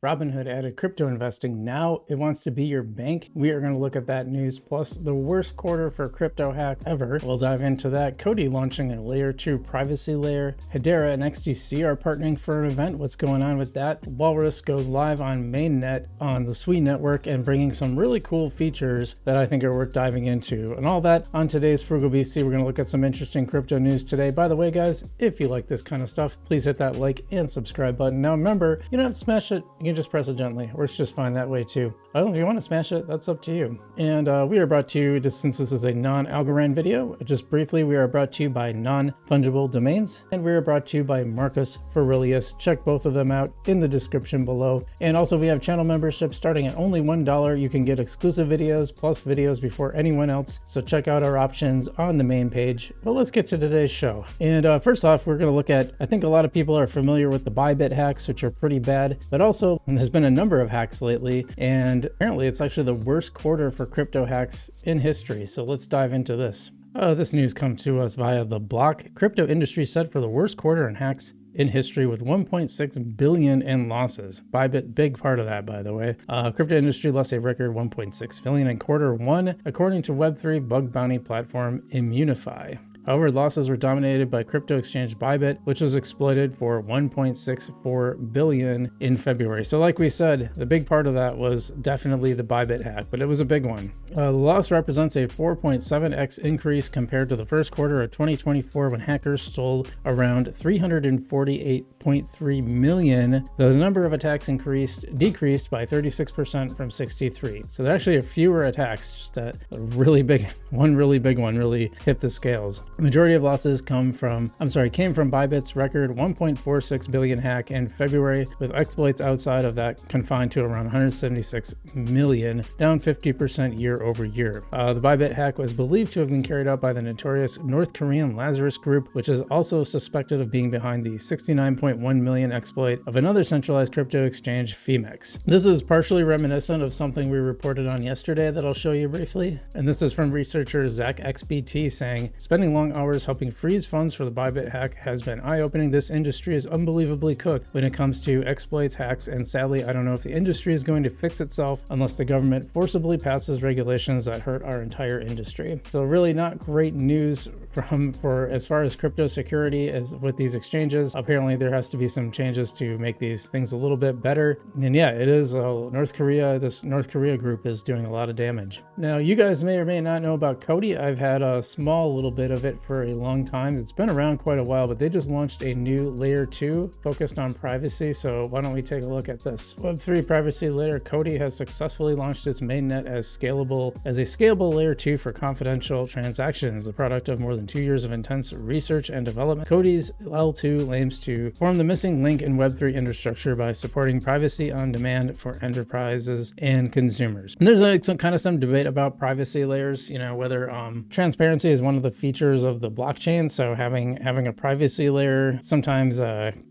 Robinhood added crypto investing. Now it wants to be your bank. We are going to look at that news, plus the worst quarter for crypto hacks ever. We'll dive into that. Cody launching a layer 2 privacy layer. Hedera and XDC are partnering for an event. What's going on with that? Walrus goes live on mainnet on the Sui network and bringing some really cool features that I think are worth diving into. And all that on today's Frugal BC. We're going to look at some interesting crypto news today. By the way, guys, if you like this kind of stuff, please hit that like and subscribe button. Now remember, you don't have to smash it. You can just press it gently. Works just fine that way too. Well, if you want to smash it, that's up to you. And we are brought to you, just since this is a non-Algorand video, just briefly, we are brought to you by Non-Fungible Domains, and we are brought to you by Marcus Aurelius. Check both of them out in the description below. And also, we have channel memberships starting at only $1. You can get exclusive videos plus videos before anyone else. So check out our options on the main page. But let's get to today's show. And first off, we're going to look at, I think a lot of people are familiar with the Bybit hacks, which are pretty bad, but also there's been a number of hacks lately, and apparently it's actually the worst quarter for crypto hacks in history. So let's dive into this. This news comes to us via The Block. Crypto industry set for the worst quarter in hacks in history with 1.6 billion in losses. Bybit, big part of that, by the way. Crypto industry lost a record 1.6 billion in quarter 1, according to Web3 bug bounty platform Immunify. However, losses were dominated by crypto exchange Bybit, which was exploited for 1.64 billion in February. So like we said, the big part of that was definitely the Bybit hack, but it was a big one. The loss represents a 4.7x increase compared to the first quarter of 2024, when hackers stole around 348.3 million. The number of attacks decreased by 36% from 63. So there actually are fewer attacks, just that really big one really tipped the scales. The majority of losses came from Bybit's record 1.46 billion hack in February, with exploits outside of that confined to around 176 million, down 50% year over year. The Bybit hack was believed to have been carried out by the notorious North Korean Lazarus Group, which is also suspected of being behind the 69.1 million exploit of another centralized crypto exchange, Femex. This is partially reminiscent of something we reported on yesterday that I'll show you briefly. And this is from researcher Zach XBT saying, spending long hours helping freeze funds for the Bybit hack has been eye-opening. This industry is unbelievably cooked when it comes to exploits, hacks, and sadly, I don't know if the industry is going to fix itself unless the government forcibly passes regulations that hurt our entire industry. So really not great news for as far as crypto security as with these exchanges. Apparently there has to be some changes to make these things a little bit better. And yeah, it is North Korea. This North Korea group is doing a lot of damage. Now, you guys may or may not know about Cody. I've had a small little bit of it for a long time. It's been around quite a while, but they just launched a new layer 2 focused on privacy. So why don't we take a look at this? Web3 privacy layer. Cody has successfully launched its mainnet as a scalable layer 2 for confidential transactions, the product of more than 2 years of intense research and development. Cody's L2 aims to form the missing link in Web3 infrastructure by supporting privacy on demand for enterprises and consumers. And there's like some debate about privacy layers, you know, whether transparency is one of the features of the blockchain. So having a privacy layer sometimes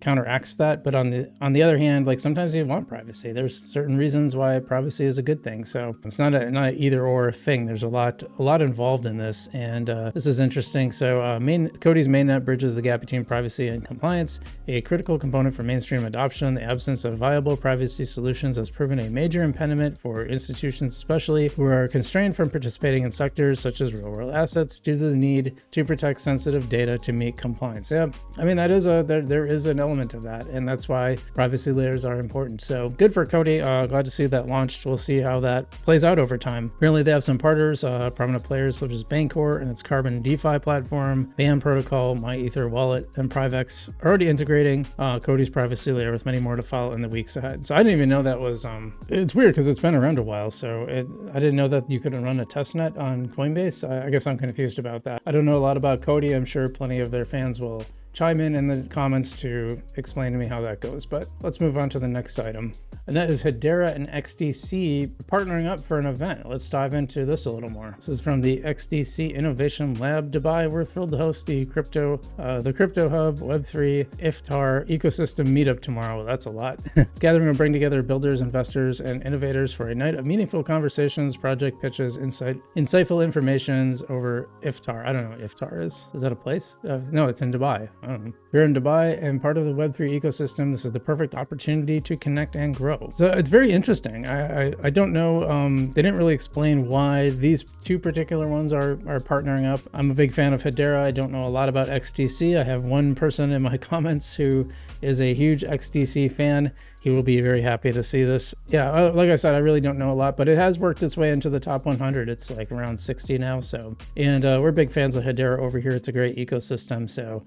counteracts that. But on the other hand, like sometimes you want privacy. There's certain reasons why privacy is a good thing. So it's not an either or thing. There's a lot involved in this, and this is interesting. So Cody's mainnet bridges the gap between privacy and compliance, a critical component for mainstream adoption. The absence of viable privacy solutions has proven a major impediment for institutions, especially who are constrained from participating in sectors such as real-world assets due to the need to protect sensitive data to meet compliance. Yeah, I mean, that is there is an element of that, and that's why privacy layers are important. So good for Cody. Glad to see that launched. We'll see how that plays out over time. Apparently they have some partners, prominent players such as Bancor and its Carbon DeFi platform, BAM Protocol, MyEther Wallet, and Privex are already integrating Cody's privacy layer, with many more to follow in the weeks ahead. So I didn't even know that was, it's weird because it's been around a while. So I didn't know that you couldn't run a testnet on Coinbase. I guess I'm confused about that. I don't know a lot about Cody. I'm sure plenty of their fans will chime in the comments to explain to me how that goes. But let's move on to the next item. And that is Hedera and XDC partnering up for an event. Let's dive into this a little more. This is from the XDC Innovation Lab Dubai. We're thrilled to host the Crypto Hub Web3 Iftar ecosystem meetup tomorrow. Well, that's a lot. This gathering will bring together builders, investors, and innovators for a night of meaningful conversations, project pitches, insightful informations over Iftar. I don't know what Iftar is. Is that a place? No, it's in Dubai. I don't know. We're in Dubai and part of the Web3 ecosystem. This is the perfect opportunity to connect and grow. grow. So it's very interesting. I don't know. They didn't really explain why these two particular ones are partnering up. I'm a big fan of Hedera. I don't know a lot about XDC. I have one person in my comments who is a huge XDC fan. He will be very happy to see this. Yeah, like I said, I really don't know a lot, but it has worked its way into the top 100. It's like around 60 now. So, and we're big fans of Hedera over here. It's a great ecosystem. So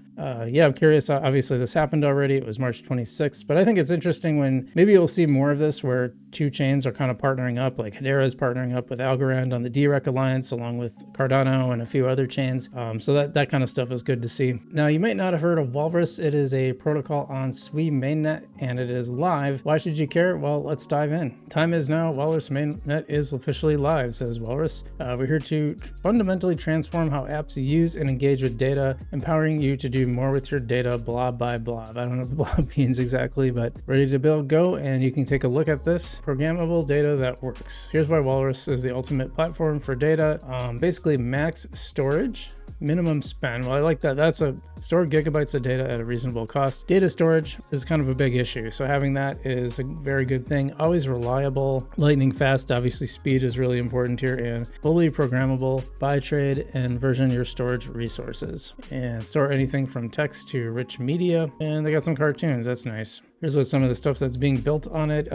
yeah, I'm curious. Obviously this happened already. It was March 26th, but I think it's interesting when maybe you'll see more of this where two chains are kind of partnering up, like Hedera is partnering up with Algorand on the DREC Alliance, along with Cardano and a few other chains. So that kind of stuff is good to see. Now, you might not have heard of Walrus. It is a protocol on Sui mainnet, and it is live. Why should you care? Well, let's dive in. Time is now. Walrus mainnet is officially live, says Walrus. We're here to fundamentally transform how apps use and engage with data, empowering you to do more with your data, blah, blah, blah. I don't know what the blah means exactly, but ready to build, go, and you can take a look at this. Programmable data that works. Here's why Walrus is the ultimate platform for data. Basically, max storage, minimum spend. Well, I like that. That's a store gigabytes of data at a reasonable cost. Data storage is kind of a big issue. So having that is a very good thing. Always reliable, lightning fast. Obviously speed is really important here, and fully programmable. Buy, trade, and version your storage resources, and store anything from text to rich media. And they got some cartoons. That's nice. Here's what some of the stuff that's being built on it.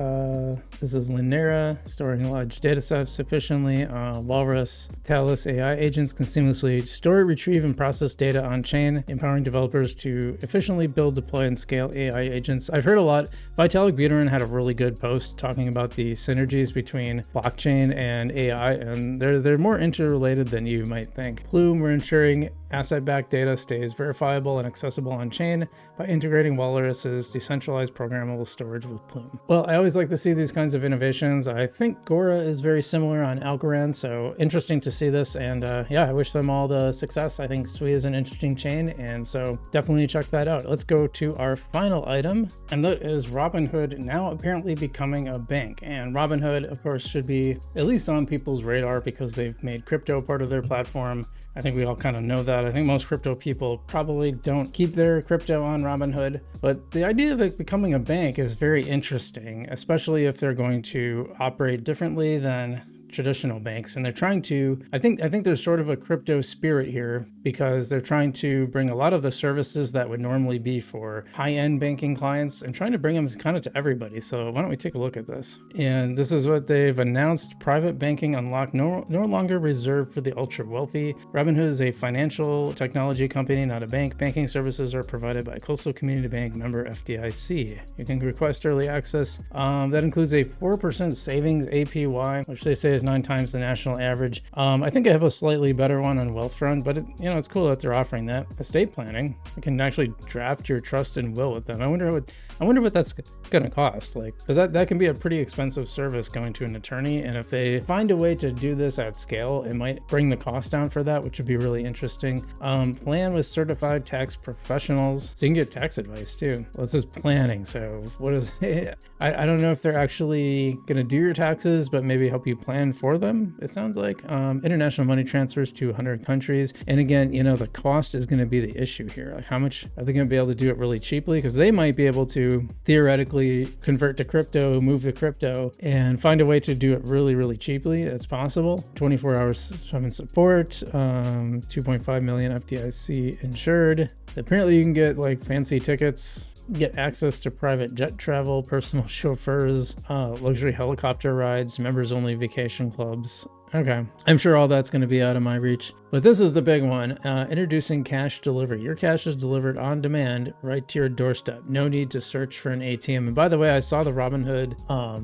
This is Linera, storing large data sets efficiently. Walrus, Talus AI agents can seamlessly store, retrieve, and process data on chain, empowering developers to efficiently build, deploy, and scale AI agents. I've heard a lot. Vitalik Buterin had a really good post talking about the synergies between blockchain and AI, and they're more interrelated than you might think. Plume, we're ensuring asset-backed data stays verifiable and accessible on chain by integrating Walrus's decentralized programmable storage with Plume. Well, I always like to see these kinds of innovations. I think Gora is very similar on Algorand, so interesting to see this. And yeah, I wish them all the success. I think Sui is an interesting chain, and so definitely check that out. Let's go to our final item, and that is Robinhood now apparently becoming a bank. And Robinhood, of course, should be at least on people's radar because they've made crypto part of their platform. I think we all kind of know that. I think most crypto people probably don't keep their crypto on Robinhood, but the idea of it becoming a bank is very interesting, especially if they're going to operate differently than traditional banks. And they're trying to, I think there's sort of a crypto spirit here because they're trying to bring a lot of the services that would normally be for high-end banking clients and trying to bring them kind of to everybody. So why don't we take a look at this? And this is what they've announced. Private banking unlocked, no longer reserved for the ultra wealthy. Robinhood is a financial technology company, not a bank. Banking services are provided by Coastal Community Bank, member FDIC. You can request early access. That includes a 4% savings APY, which they say is 9 times the national average. I think I have a slightly better one on Wealthfront, but it's cool that they're offering that. Estate planning, you can actually draft your trust and will with them. I wonder what that's gonna cost, like, because that can be a pretty expensive service going to an attorney, and if they find a way to do this at scale, it might bring the cost down for that, which would be really interesting. Plan with certified tax professionals, so you can get tax advice too. Well, this is planning, so what is I don't know if they're actually gonna do your taxes, but maybe help you plan for them, it sounds like. International money transfers to 100 countries, and again, the cost is going to be the issue here. Like, how much are they going to be able to do it really cheaply? Because they might be able to theoretically convert to crypto, move the crypto, and find a way to do it really, really cheaply. It's possible. 24 hours 7 support, 2.5 million FDIC insured. Apparently you can get like fancy tickets, get access to private jet travel, personal chauffeurs, luxury helicopter rides, members only vacation clubs. Okay, I'm sure all that's going to be out of my reach. But this is the big one, introducing cash delivery. Your cash is delivered on demand right to your doorstep. No need to search for an ATM. And by the way, I saw the Robinhood,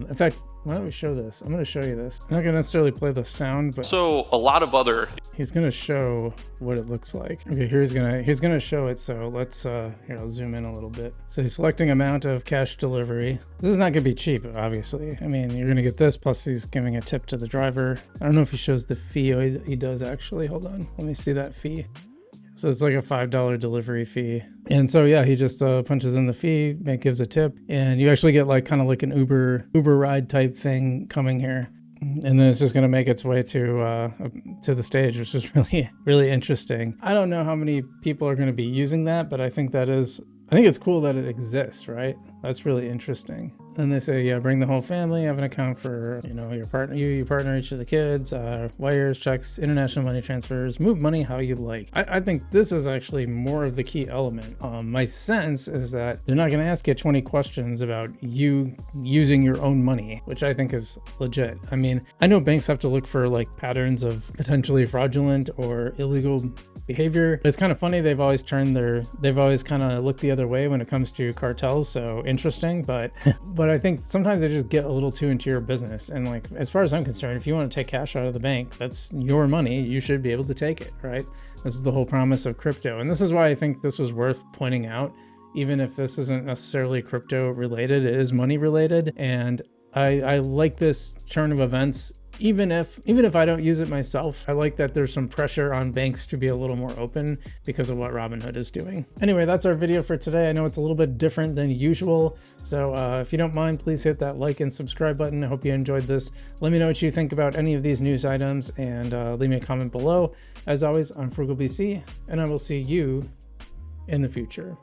in fact, why don't we show this? I'm going to show you this. I'm not going to necessarily play the sound, but so a lot of other. He's going to show what it looks like. Okay, he's going to show it. So let's here, I'll zoom in a little bit. So he's selecting amount of cash delivery. This is not going to be cheap, obviously. I mean, you're going to get this, plus he's giving a tip to the driver. I don't know if he shows the fee. Oh, he does actually. Hold on. Let me see that fee. So it's like a $5 delivery fee. And so, yeah, he just punches in the fee, gives a tip, and you actually get like kind of like an Uber ride type thing coming here. And then it's just going to make its way to the stage, which is really, really interesting. I don't know how many people are going to be using that, but I think it's cool that it exists, right? That's really interesting. And they say, yeah, bring the whole family, have an account for, your partner, your partner, each of the kids, wires, checks, international money transfers, move money how you like. I think this is actually more of the key element. My sense is that they're not going to ask you 20 questions about you using your own money, which I think is legit. I mean, I know banks have to look for like patterns of potentially fraudulent or illegal behavior. It's kind of funny. They've always kind of looked the other way when it comes to cartels. So interesting, but I think sometimes they just get a little too into your business. And like, as far as I'm concerned, if you want to take cash out of the bank, that's your money. You should be able to take it, right? This is the whole promise of crypto. And this is why I think this was worth pointing out. Even if this isn't necessarily crypto related, it is money related. And I like this turn of events. Even if I don't use it myself, I like that there's some pressure on banks to be a little more open because of what Robinhood is doing. Anyway, that's our video for today. I know it's a little bit different than usual. So if you don't mind, please hit that like and subscribe button. I hope you enjoyed this. Let me know what you think about any of these news items and leave me a comment below. As always, I'm Frugal BC, and I will see you in the future.